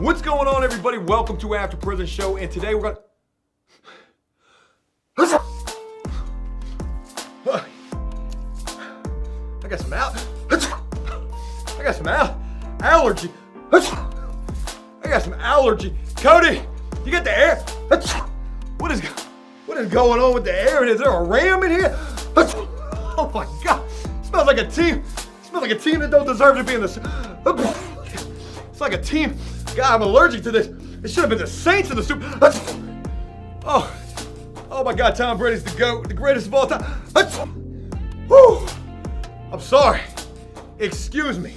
What's going on, everybody? Welcome to After Prison Show, and today we're gonna... I got some allergy. I got some allergy. Cody, you got the air? What is going on with the air? Is there a ram in here? Oh my God! Smells like a team. Smells like a team that don't deserve to be in this. It's like a team. God, I'm allergic to this. It should have been the Saints in the Super. Oh my God! Tom Brady's the GOAT, the greatest of all time. Whew. I'm sorry. Excuse me.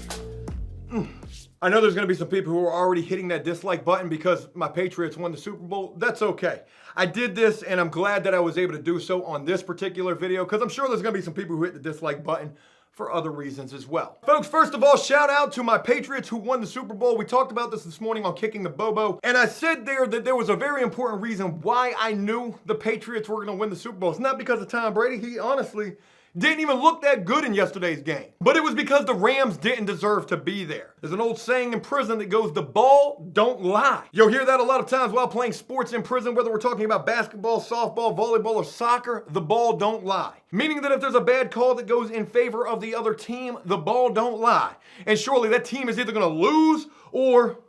I know there's going to be some people who are already hitting that dislike button because my Patriots won the Super Bowl. That's okay. I did this, and I'm glad that I was able to do so on this particular video because I'm sure there's going to be some people who hit the dislike button for other reasons as well. Folks, first of all, shout out to my Patriots who won the Super Bowl. We talked about this morning on Kicking the Bobo, and I said there that there was a very important reason why I knew the Patriots were going to win the Super Bowl. It's not because of Tom Brady. He honestly didn't even look that good in yesterday's game. But it was because the Rams didn't deserve to be there. There's an old saying in prison that goes, the ball don't lie. You'll hear that a lot of times while playing sports in prison, whether we're talking about basketball, softball, volleyball, or soccer, the ball don't lie. Meaning that if there's a bad call that goes in favor of the other team, the ball don't lie. And surely that team is either gonna lose or,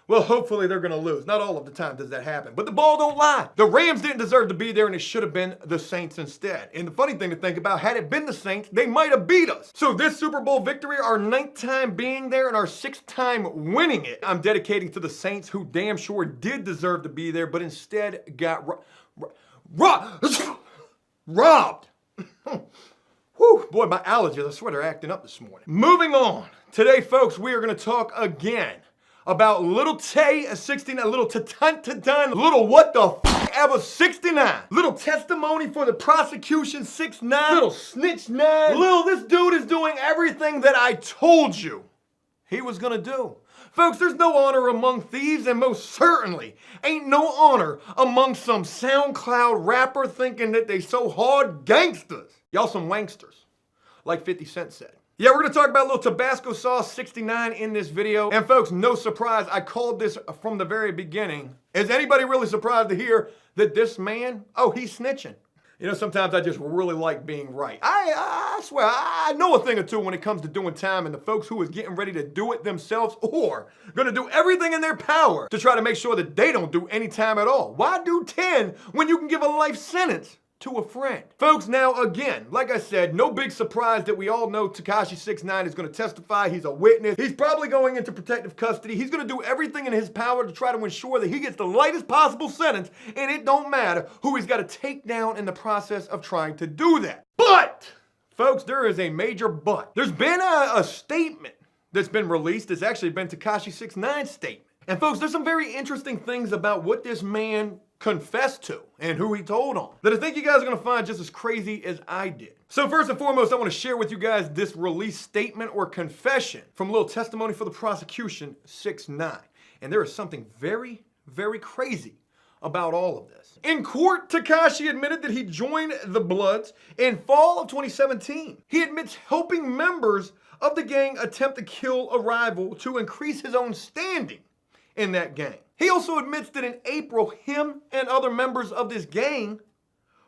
well, hopefully they're going to lose. Not all of the time does that happen. But the ball don't lie. The Rams didn't deserve to be there, and it should have been the Saints instead. And the funny thing to think about, had it been the Saints, they might have beat us. So this Super Bowl victory, our 9th time being there and our 6th time winning it, I'm dedicating to the Saints, who damn sure did deserve to be there, but instead got robbed. Whew, boy, my allergies, I swear they're acting up this morning. Moving on. Today, folks, we are going to talk again about little Tay, a 69, little Tatunt, little what the f ever 69, little testimony for the prosecution 6'9", little snitch 9, little this dude is doing everything that I told you he was gonna do. Folks, there's no honor among thieves, and most certainly ain't no honor among some SoundCloud rapper thinking that they so hard gangsters. Y'all some wanksters, like 50 Cent said. Yeah, we're going to talk about a little Tabasco sauce 69 in this video. And folks, no surprise, I called this from the very beginning. Is anybody really surprised to hear that this man, oh, he's snitching? You know, sometimes I just really like being right. I swear, I know a thing or two when it comes to doing time, and the folks who is getting ready to do it themselves or going to do everything in their power to try to make sure that they don't do any time at all. Why do 10 when you can give a life sentence to a friend? Folks, now again, like I said, no big surprise that we all know Tekashi 6'9" is going to testify. He's a witness. He's probably going into protective custody. He's going to do everything in his power to try to ensure that he gets the lightest possible sentence, and it don't matter who he's got to take down in the process of trying to do that. But, folks, there is a major but. There's been a statement that's been released. It's actually been Tekashi 6'9"'s statement. And folks, there's some very interesting things about what this man confessed to and who he told on that I think you guys are going to find just as crazy as I did. So first and foremost, I want to share with you guys this release statement or confession from a little testimony for the prosecution 6'9". And there is something very, very crazy about all of this. In court, Tekashi admitted that he joined the Bloods in fall of 2017. He admits helping members of the gang attempt to kill a rival to increase his own standing in that gang. He also admits that in April, him and other members of this gang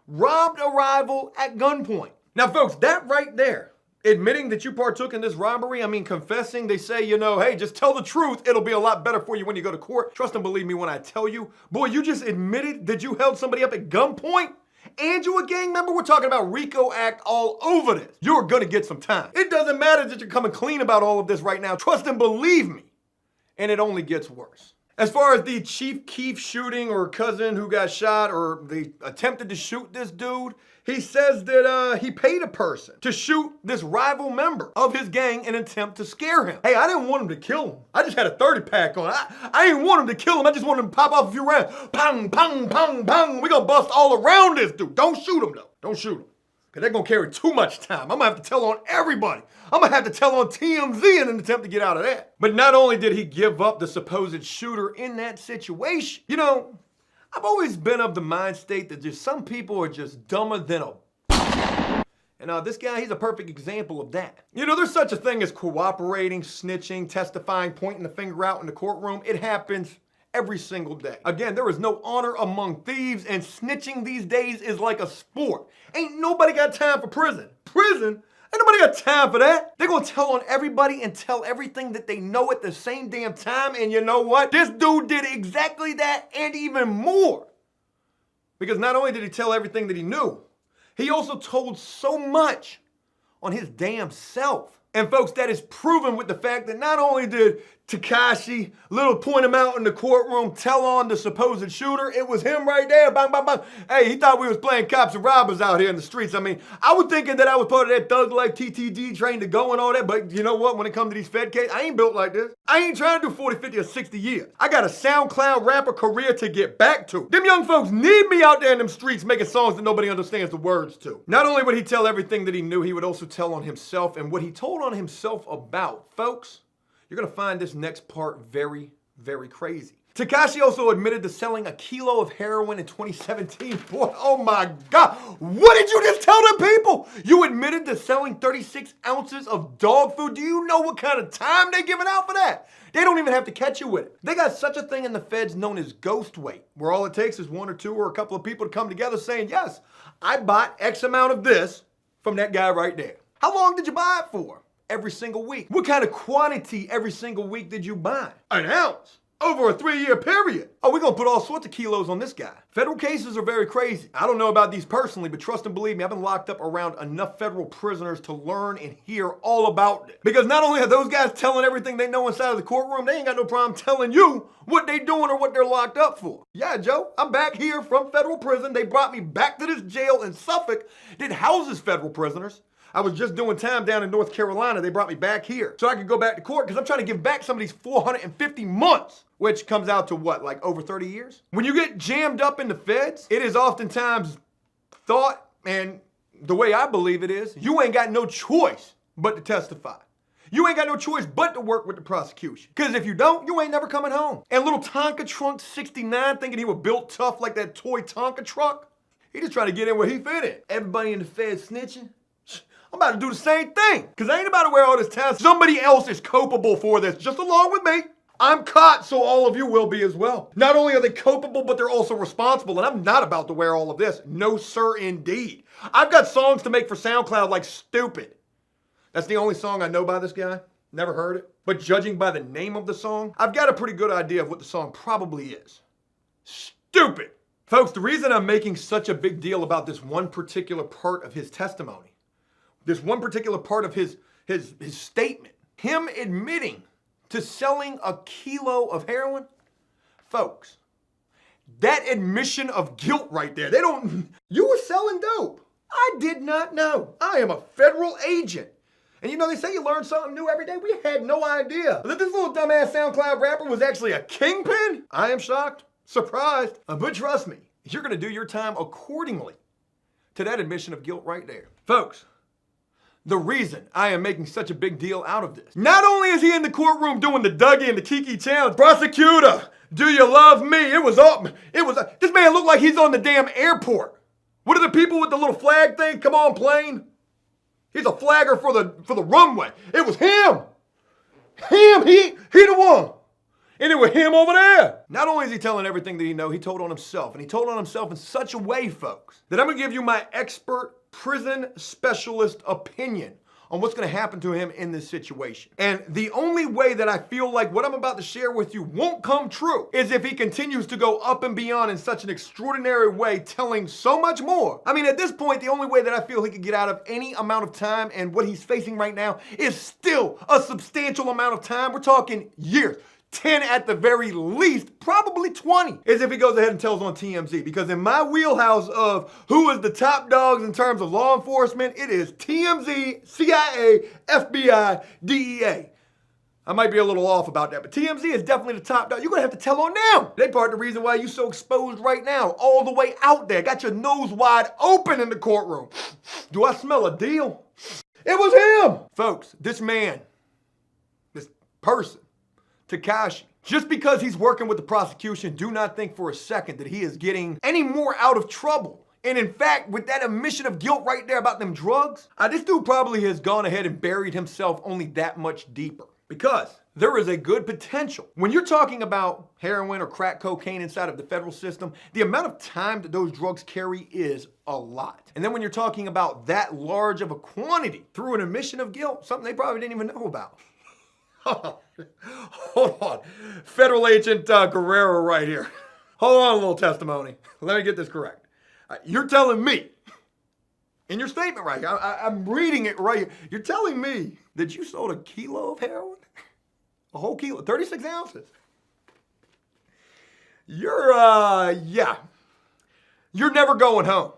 robbed a rival at gunpoint. Now, folks, that right there, admitting that you partook in this robbery, I mean, confessing, they say, you know, hey, just tell the truth. It'll be a lot better for you when you go to court. Trust and believe me when I tell you, boy, you just admitted that you held somebody up at gunpoint and you a gang member. We're talking about RICO Act all over this. You're gonna get some time. It doesn't matter that you're coming clean about all of this right now. Trust and believe me. And it only gets worse. As far as the Chief Keef shooting or cousin who got shot or they attempted to shoot this dude, he says that he paid a person to shoot this rival member of his gang in an attempt to scare him. Hey, I didn't want him to kill him. I just had a 30 pack on. I didn't want him to kill him. I just wanted him to pop off a few rounds. Pong, pong, pong, pong. We gonna bust all around this dude. Don't shoot him though. Don't shoot him. Because they're going to carry too much time. I'm going to have to tell on everybody. I'm going to have to tell on TMZ in an attempt to get out of that. But not only did he give up the supposed shooter in that situation, you know, I've always been of the mind state that just some people are just dumber than a And this guy, he's a perfect example of that. You know, there's such a thing as cooperating, snitching, testifying, pointing the finger out in the courtroom. It happens every single day. Again, there is no honor among thieves, and snitching these days is like a sport. Ain't nobody got time for prison. Prison? Ain't nobody got time for that. They're gonna tell on everybody and tell everything that they know at the same damn time, and you know what? This dude did exactly that and even more. Because not only did he tell everything that he knew, he also told so much on his damn self. And folks, that is proven with the fact that not only did Tekashi, little point him out in the courtroom, tell on the supposed shooter, it was him right there, bang, bang, bang. Hey, he thought we was playing cops and robbers out here in the streets. I mean, I was thinking that I was part of that thug life TTG train to go and all that, but you know what, when it comes to these Fed cases, I ain't built like this. I ain't trying to do 40, 50, or 60 years. I got a SoundCloud rapper career to get back to. Them young folks need me out there in them streets making songs that nobody understands the words to. Not only would he tell everything that he knew, he would also tell on himself, and what he told on himself about, folks, you're gonna find this next part very, very crazy. Tekashi also admitted to selling a kilo of heroin in 2017. Boy, oh my God. What did you just tell them people? You admitted to selling 36 ounces of dog food. Do you know what kind of time they're giving out for that? They don't even have to catch you with it. They got such a thing in the feds known as ghost weight, where all it takes is one or two or a couple of people to come together saying, yes, I bought X amount of this from that guy right there. How long did you buy it for? Every single week. What kind of quantity every single week did you buy? An ounce. Over a 3-year period. Oh, we're gonna put all sorts of kilos on this guy. Federal cases are very crazy. I don't know about these personally, but trust and believe me, I've been locked up around enough federal prisoners to learn and hear all about it. Because not only are those guys telling everything they know inside of the courtroom, they ain't got no problem telling you what they doing or what they're locked up for. Yeah, Joe, I'm back here from federal prison. They brought me back to this jail in Suffolk that houses federal prisoners. I was just doing time down in North Carolina. They brought me back here so I could go back to court because I'm trying to give back some of these 450 months, which comes out to what, like over 30 years? When you get jammed up in the feds, it is oftentimes thought, and the way I believe it is, you ain't got no choice but to testify. You ain't got no choice but to work with the prosecution. Because if you don't, you ain't never coming home. And little Tonka Trunk 69 thinking he was built tough like that toy Tonka truck, he just trying to get in where he fit in. Everybody in the feds snitching. I'm about to do the same thing, because I ain't about to wear all this time. Somebody else is culpable for this, just along with me. I'm caught, so all of you will be as well. Not only are they culpable, but they're also responsible, and I'm not about to wear all of this. No, sir, indeed. I've got songs to make for SoundCloud like Stupid. That's the only song I know by this guy. Never heard it. But judging by the name of the song, I've got a pretty good idea of what the song probably is. Stupid. Folks, the reason I'm making such a big deal about this one particular part of his testimony, this one particular part of his statement, him admitting to selling a kilo of heroin, folks, that admission of guilt right there, you were selling dope. I did not know. I am a federal agent. And you know, they say you learn something new every day. We had no idea that this little dumbass SoundCloud rapper was actually a kingpin. I am shocked, surprised, but trust me, you're gonna do your time accordingly to that admission of guilt right there. Folks, the reason I am making such a big deal out of this, not only is he in the courtroom doing the Dougie and the Kiki challenge, prosecutor, do you love me? This man looked like he's on the damn airport. What are the people with the little flag thing? Come on, plane. He's a flagger for the runway. It was him. He the one. And it was him over there. Not only is he telling everything that he knows, he told on himself. And he told on himself in such a way, folks, that I'm gonna give you my expert prison specialist opinion on what's gonna happen to him in this situation. And the only way that I feel like what I'm about to share with you won't come true is if he continues to go up and beyond in such an extraordinary way, telling so much more. I mean, at this point, the only way that I feel he could get out of any amount of time and what he's facing right now is still a substantial amount of time. We're talking years. 10 at the very least, probably 20, is if he goes ahead and tells on TMZ. Because in my wheelhouse of who is the top dogs in terms of law enforcement, it is TMZ, CIA, FBI, DEA. I might be a little off about that, but TMZ is definitely the top dog. You're gonna have to tell on them. They part of the reason why you so exposed right now, all the way out there. Got your nose wide open in the courtroom. Do I smell a deal? It was him. Folks, this man, this person, Tekashi, just because he's working with the prosecution, do not think for a second that he is getting any more out of trouble And in fact, with that admission of guilt right there about them drugs, this dude probably has gone ahead and buried himself only that much deeper. Because there is a good potential. When you're talking about heroin or crack cocaine inside of the federal system, the amount of time that those drugs carry is a lot. And then when you're talking about that large of a quantity through an admission of guilt, something they probably didn't even know about. Hold on. Federal Agent Guerrero right here. Hold on a little testimony. Let me get this correct. You're telling me, in your statement right here, I'm reading it right here. You're telling me that you sold a kilo of heroin? A whole kilo, 36 ounces. You're never going home.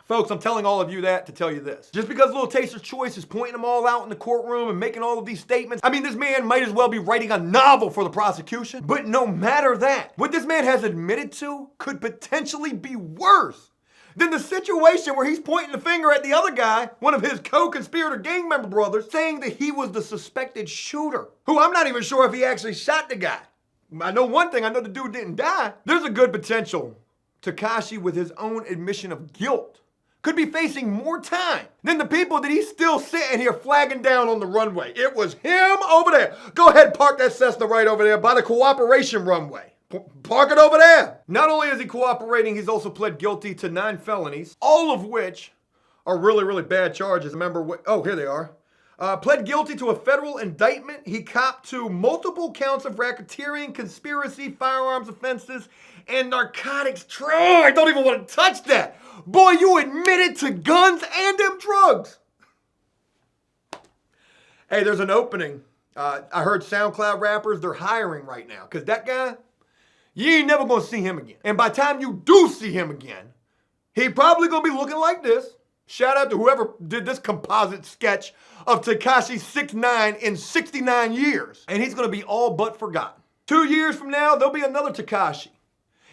Folks, I'm telling all of you that to tell you this. Just because Little Taster's Choice is pointing them all out in the courtroom and making all of these statements, I mean, this man might as well be writing a novel for the prosecution. But no matter that, what this man has admitted to could potentially be worse than the situation where he's pointing the finger at the other guy, one of his co-conspirator gang member brothers, saying that he was the suspected shooter, who I'm not even sure if he actually shot the guy. I know one thing, I know the dude didn't die. There's a good potential Tekashi, with his own admission of guilt, could be facing more time than the people that he's still sitting here flagging down on the runway. It was him over there. Go ahead and park that Cessna right over there by the cooperation runway. Park it over there. Not only is he cooperating, he's also pled guilty to 9 felonies, all of which are really, really bad charges. Remember what? Oh, here they are. Pled guilty to a federal indictment. He copped to multiple counts of racketeering, conspiracy, firearms offenses, and narcotics. I don't even want to touch that. Boy, you admitted to guns and them drugs. Hey, there's an opening. I heard SoundCloud rappers, they're hiring right now. Because that guy, you ain't never going to see him again. And by the time you do see him again, he probably going to be looking like this. Shout out to whoever did this composite sketch of Tekashi 6ix9ine in 69 years. And he's going to be all but forgotten. 2 years from now, there'll be another Tekashi.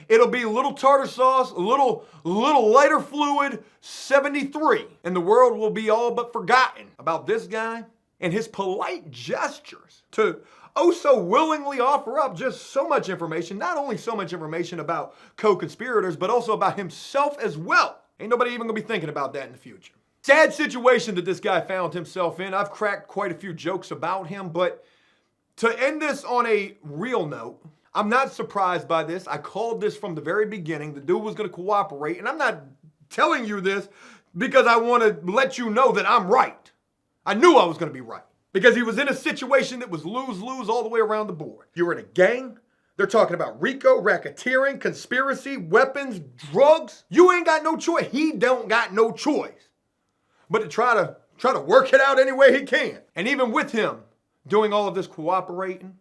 It'll be little tartar sauce, a little lighter fluid, 73. And the world will be all but forgotten about this guy and his polite gestures to oh so willingly offer up just so much information. Not only so much information about co-conspirators, but also about himself as well. Ain't nobody even gonna be thinking about that in the future. Sad situation that this guy found himself in. I've cracked quite a few jokes about him, but to end this on a real note, I'm not surprised by this. I called this from the very beginning. The dude was gonna cooperate, and I'm not telling you this because I wanna let you know that I'm right. I knew I was gonna be right because he was in a situation that was lose-lose all the way around the board. You were in a gang. They're talking about RICO, racketeering, conspiracy, weapons, drugs. You ain't got no choice. He don't got no choice but to try to work it out any way he can. And even with him doing all of this cooperating,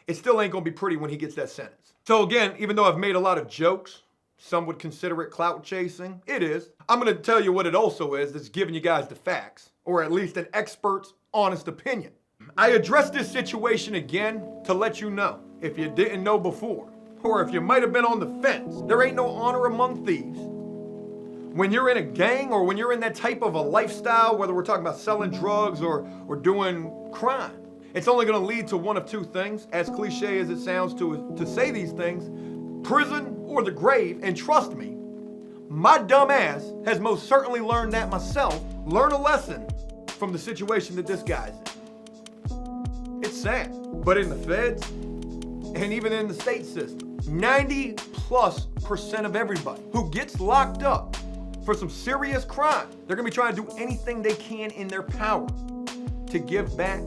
it still ain't gonna be pretty when he gets that sentence. So again, even though I've made a lot of jokes, some would consider it clout chasing. It is. I'm gonna tell you what it also is. That's giving you guys the facts, or at least an expert's honest opinion. I addressed this situation again to let you know, if you didn't know before, or if you might have been on the fence, there ain't no honor among thieves. When you're in a gang or when you're in that type of a lifestyle, whether we're talking about selling drugs or doing crime, it's only gonna lead to one of two things, as cliche as it sounds to say these things, prison or the grave. And trust me, my dumb ass has most certainly learned that myself. Learn a lesson from the situation that this guy's in. It's sad, but in the feds and even in the state system, 90+% of everybody who gets locked up for some serious crime, they're gonna be trying to do anything they can in their power to give back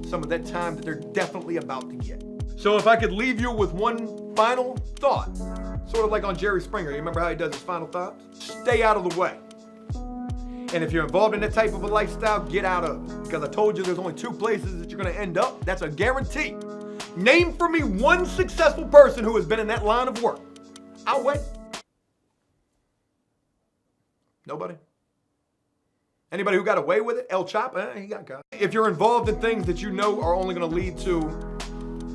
some of that time that they're definitely about to get. So if I could leave you with one final thought, sort of like on Jerry Springer, you remember how he does his final thoughts? Stay out of the way. And if you're involved in that type of a lifestyle, get out of it. Because I told you there's only 2 places that you're gonna end up. That's a guarantee. Name for me one successful person who has been in that line of work. I'll wait. Nobody? Anybody who got away with it? El Chapo, he got caught. If you're involved in things that you know are only gonna lead to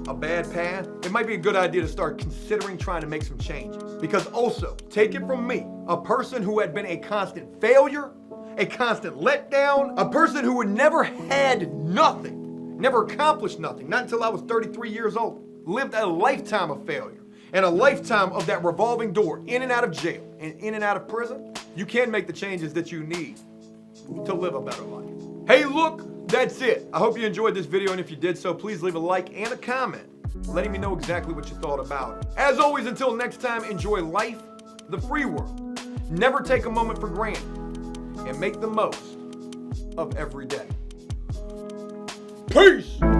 a bad path, it might be a good idea to start considering trying to make some changes. Because also, take it from me, a person who had been a constant failure, a constant letdown, a person who had never had nothing, never accomplished nothing, not until I was 33 years old, lived a lifetime of failure. and a lifetime of that revolving door in and out of jail and in and out of prison, you can make the changes that you need to live a better life. Hey, look, that's it. I hope you enjoyed this video, and if you did so, please leave a like and a comment letting me know exactly what you thought about it. As always, until next time, enjoy life, the free world. Never take a moment for granted, and make the most of every day. Peace!